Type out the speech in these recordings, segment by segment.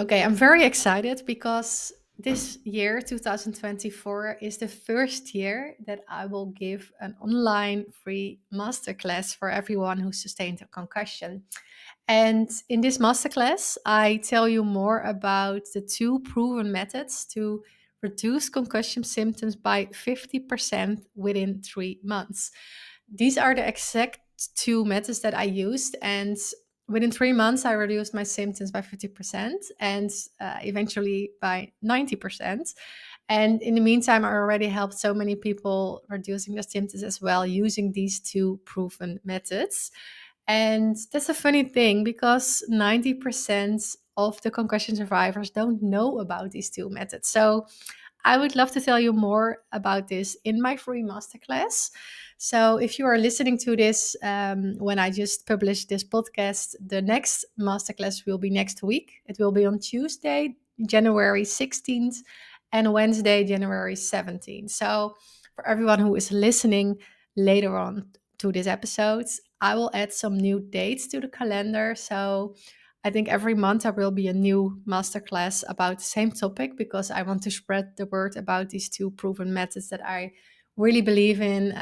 Okay, I'm very excited because this year, 2024, is the first year that I will give an online free masterclass for everyone who sustained a concussion. And in this masterclass, I tell you more about the two proven methods to reduce concussion symptoms by 50% within 3 months. These are the exact two methods that I used, and within 3 months, I reduced my symptoms by 50% and eventually by 90%. And in the meantime, I already helped so many people reducing their symptoms as well using these two proven methods. And that's a funny thing because 90% of the concussion survivors don't know about these two methods. So I would love to tell you more about this in my free masterclass. So, if you are listening to this when I just published this podcast, the next masterclass will be next week. It will be on Tuesday, January 16th, and Wednesday, January 17th. So, for everyone who is listening later on to this episode, I will add some new dates to the calendar. So, I think every month there will be a new masterclass about the same topic because I want to spread the word about these two proven methods that I really believe in.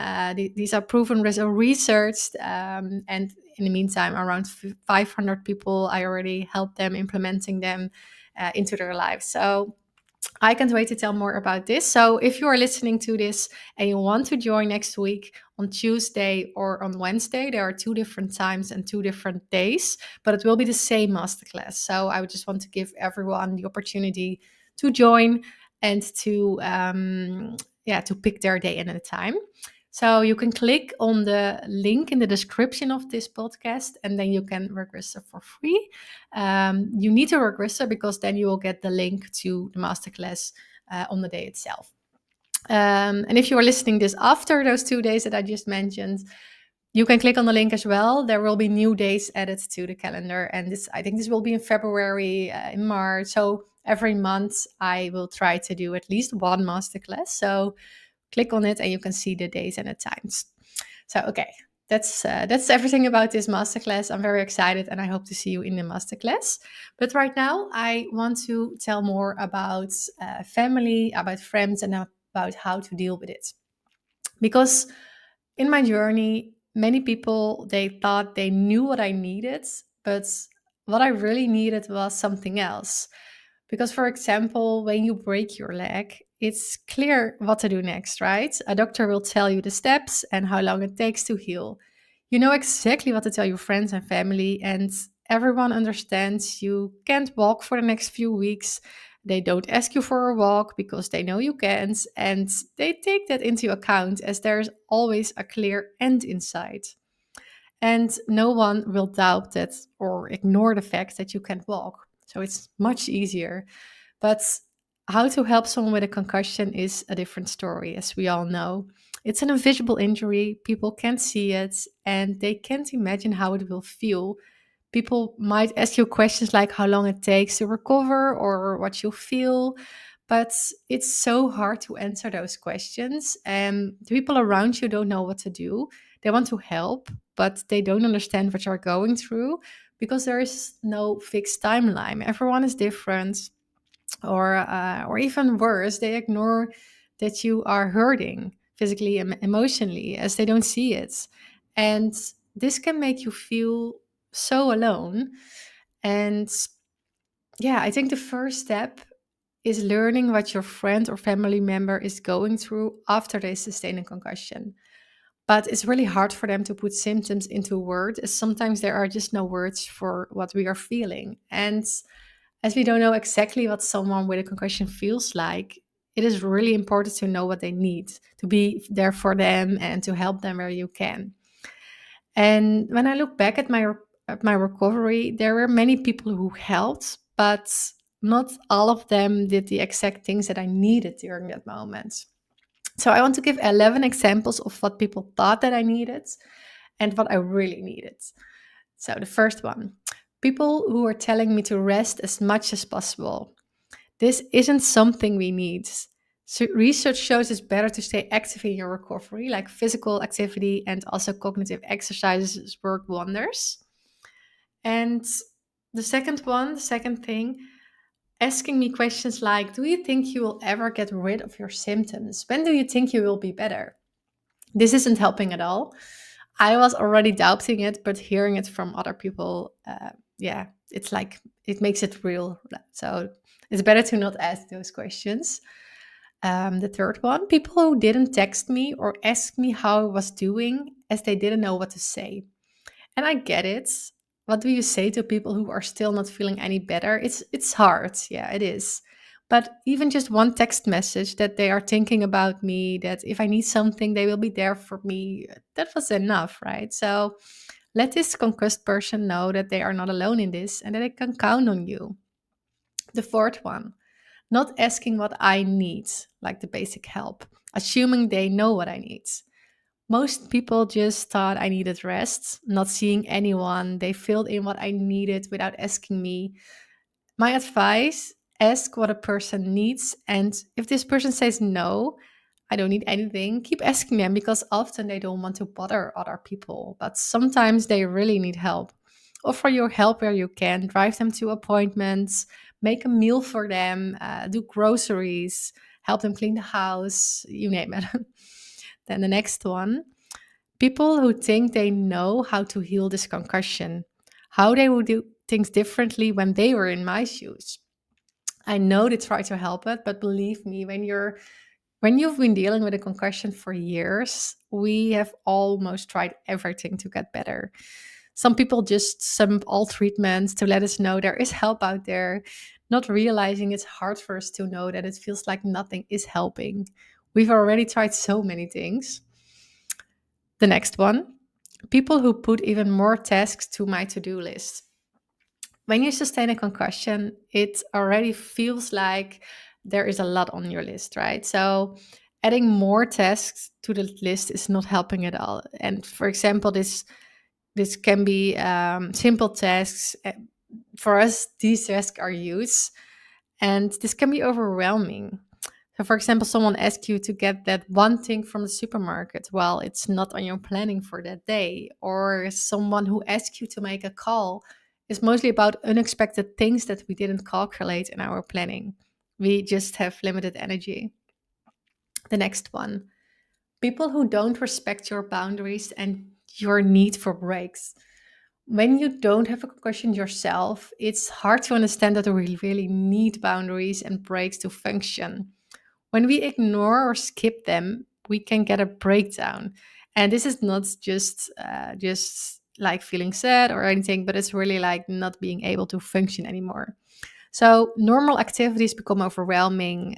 These are proven, researched, and in the meantime, around 500 people, I already helped them implementing them into their lives. So I can't wait to tell more about this. So, if you are listening to this and you want to join next week on Tuesday or on Wednesday, there are two different times and two different days, but it will be the same masterclass. So, I would just want to give everyone the opportunity to join and to pick their day and a time. So you can click on the link in the description of this podcast and then you can register for free. You need to register because then you will get the link to the masterclass on the day itself. And if you are listening this after those 2 days that I just mentioned, you can click on the link as well. There will be new days added to the calendar, and I think this will be in February, in March. So every month I will try to do at least one masterclass. So click on it and you can see the days and the times. So okay, that's everything about this masterclass. I'm very excited and I hope to see you in the masterclass. But right now I want to tell more about family, about friends, and about how to deal with it. Because in my journey, many people they thought they knew what I needed, but what I really needed was something else. Because, for example, when you break your leg, it's clear what to do next, right? A doctor will tell you the steps and how long it takes to heal. You know exactly what to tell your friends and family, and everyone understands you can't walk for the next few weeks. They don't ask you for a walk because they know you can't, and they take that into account as there's always a clear end in sight. And no one will doubt that or ignore the fact that you can't walk. So it's much easier. But how to help someone with a concussion is a different story, as we all know. It's an invisible injury, people can't see it, and they can't imagine how it will feel. People might ask you questions like how long it takes to recover or what you feel, but it's so hard to answer those questions. And the people around you don't know what to do. They want to help, but they don't understand what you're going through because there is no fixed timeline. Everyone is different, or even worse, they ignore that you are hurting physically and emotionally as they don't see it. And this can make you feel so alone. And yeah, I think the first step is learning what your friend or family member is going through after they sustain a concussion. But it's really hard for them to put symptoms into words, as sometimes there are just no words for what we are feeling. And as we don't know exactly what someone with a concussion feels like, it is really important to know what they need, to be there for them and to help them where you can. And when I look back at my recovery, there were many people who helped, but not all of them did the exact things that I needed during that moment. So I want to give 11 examples of what people thought that I needed and what I really needed. So the first one, people who are telling me to rest as much as possible. This isn't something we need. So research shows it's better to stay active in your recovery, like physical activity and also cognitive exercises work wonders. And the second thing, asking me questions like, do you think you will ever get rid of your symptoms? When do you think you will be better? This isn't helping at all. I was already doubting it, but hearing it from other people, yeah, it's like it makes it real. So it's better to not ask those questions. The third one, people who didn't text me or ask me how I was doing as they didn't know what to say. And I get it. What do you say to people who are still not feeling any better? It's hard. Yeah, it is. But even just one text message that they are thinking about me, that if I need something, they will be there for me. That was enough, right? So let this concussed person know that they are not alone in this and that they can count on you. The fourth one, not asking what I need, like the basic help, assuming they know what I need. Most people just thought I needed rest, not seeing anyone. They filled in what I needed without asking me. My advice, ask what a person needs. And if this person says no, I don't need anything, keep asking them because often they don't want to bother other people. But sometimes they really need help. Offer your help where you can, drive them to appointments, make a meal for them, do groceries, help them clean the house, you name it. Then the next one, people who think they know how to heal this concussion, how they would do things differently when they were in my shoes. I know they try to help it, but believe me, when you've been dealing with a concussion for years, we have almost tried everything to get better. Some people just sum up all treatments to let us know there is help out there, not realizing it's hard for us to know that it feels like nothing is helping. We've already tried so many things. The next one, people who put even more tasks to my to-do list. When you sustain a concussion, it already feels like there is a lot on your list, right? So adding more tasks to the list is not helping at all. And for example, this can be simple tasks. For us, these tasks are huge, and this can be overwhelming. So, for example, someone asks you to get that one thing from the supermarket. Well, it's not on your planning for that day. Or someone who asks you to make a call is mostly about unexpected things that we didn't calculate in our planning. We just have limited energy. The next one, people who don't respect your boundaries and your need for breaks. When you don't have a concussion yourself, it's hard to understand that we really need boundaries and breaks to function. When we ignore or skip them, we can get a breakdown. And this is not just like feeling sad or anything, but it's really like not being able to function anymore. So normal activities become overwhelming.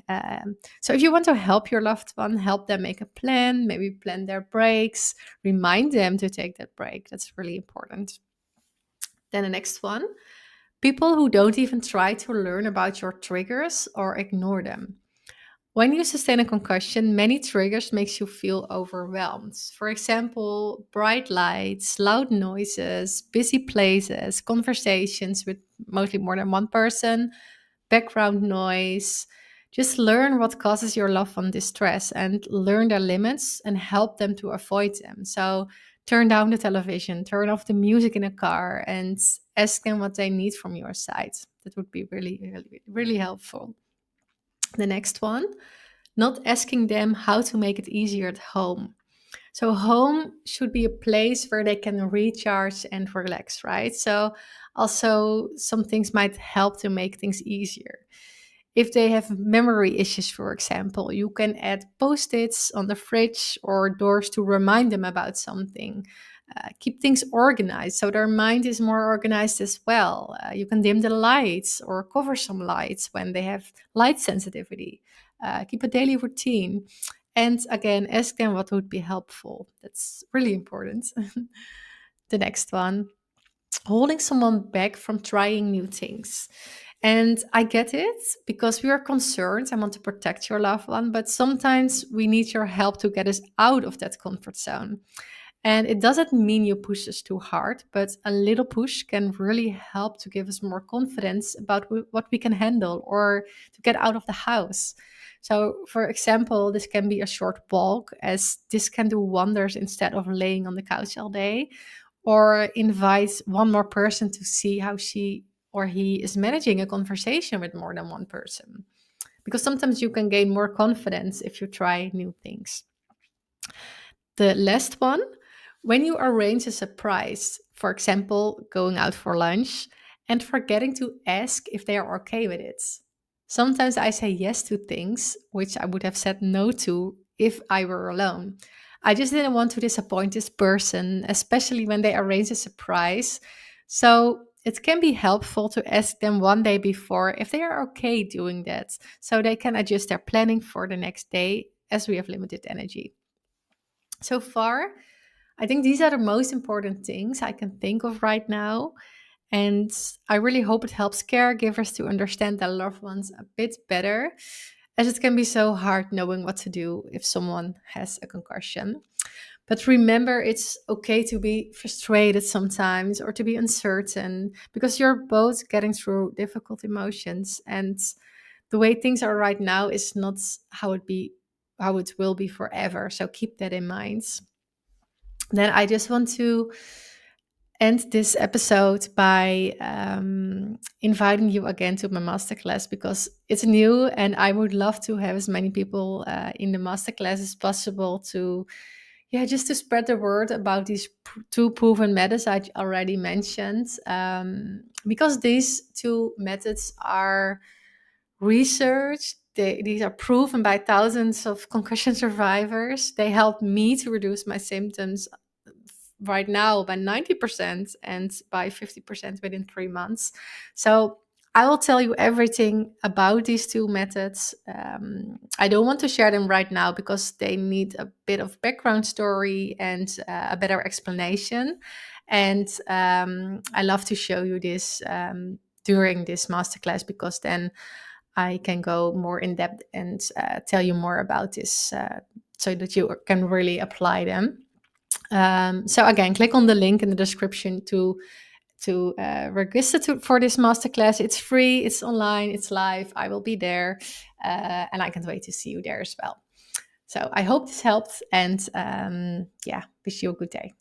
So if you want to help your loved one, help them make a plan, maybe plan their breaks, remind them to take that break. That's really important. Then the next one, people who don't even try to learn about your triggers or ignore them. When you sustain a concussion, many triggers makes you feel overwhelmed. For example, bright lights, loud noises, busy places, conversations with mostly more than one person, background noise. Just learn what causes your loved one distress and learn their limits and help them to avoid them. So turn down the television, turn off the music in a car, and ask them what they need from your side. That would be really, really, really helpful. The next one, not asking them how to make it easier at home. So, home should be a place where they can recharge and relax, right? So, also, some things might help to make things easier. If they have memory issues, for example, you can add post its on the fridge or doors to remind them about something. Keep things organized so their mind is more organized as well. You can dim the lights or cover some lights when they have light sensitivity. Keep a daily routine. And again, ask them what would be helpful. That's really important. The next one, holding someone back from trying new things. And I get it because we are concerned and want to protect your loved one, but sometimes we need your help to get us out of that comfort zone. And it doesn't mean you push us too hard, but a little push can really help to give us more confidence about what we can handle or to get out of the house. So, for example, this can be a short walk, as this can do wonders instead of laying on the couch all day, or invite one more person to see how she or he is managing a conversation with more than one person. Because sometimes you can gain more confidence if you try new things. The last one, when you arrange a surprise, for example, going out for lunch and forgetting to ask if they are okay with it. Sometimes I say yes to things which I would have said no to if I were alone. I just didn't want to disappoint this person, especially when they arrange a surprise. So it can be helpful to ask them one day before if they are okay doing that, so they can adjust their planning for the next day as we have limited energy. So far, I think these are the most important things I can think of right now. And I really hope it helps caregivers to understand their loved ones a bit better, as it can be so hard knowing what to do if someone has a concussion. But remember, it's okay to be frustrated sometimes or to be uncertain, because you're both getting through difficult emotions. And the way things are right now is not how it will be forever. So keep that in mind. Then I just want to end this episode by inviting you again to my masterclass, because it's new and I would love to have as many people in the masterclass as possible to, yeah, just to spread the word about these two proven methods I already mentioned. Because these two methods are researched, these are proven by thousands of concussion survivors. They helped me to reduce my symptoms right now by 90% and by 50% within 3 months. So I will tell you everything about these two methods. I don't want to share them right now because they need a bit of background story and a better explanation. And I love to show you this during this masterclass, because then I can go more in depth and tell you more about this so that you can really apply them. So again, click on the link in the description to register for this masterclass. It's free, it's online, it's live. I will be there, and I can't wait to see you there as well. So I hope this helped, and wish you a good day.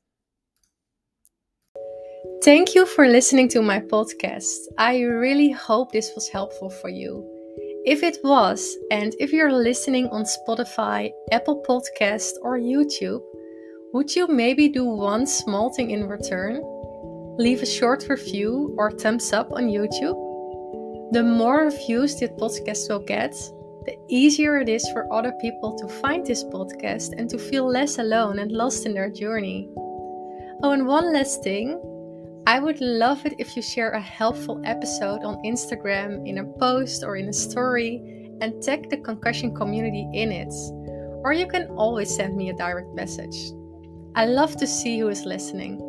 Thank you for listening to my podcast. I really hope this was helpful for you. If it was, and if you're listening on Spotify, Apple Podcast, or YouTube, would you maybe do one small thing in return? Leave a short review or thumbs up on YouTube. The more reviews this podcast will get, the easier it is for other people to find this podcast and to feel less alone and lost in their journey. Oh, and one last thing. I would love it if you share a helpful episode on Instagram in a post or in a story and tag the concussion community in it. Or you can always send me a direct message. I love to see who is listening.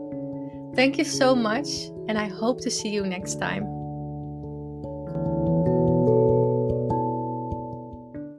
Thank you so much, and I hope to see you next time.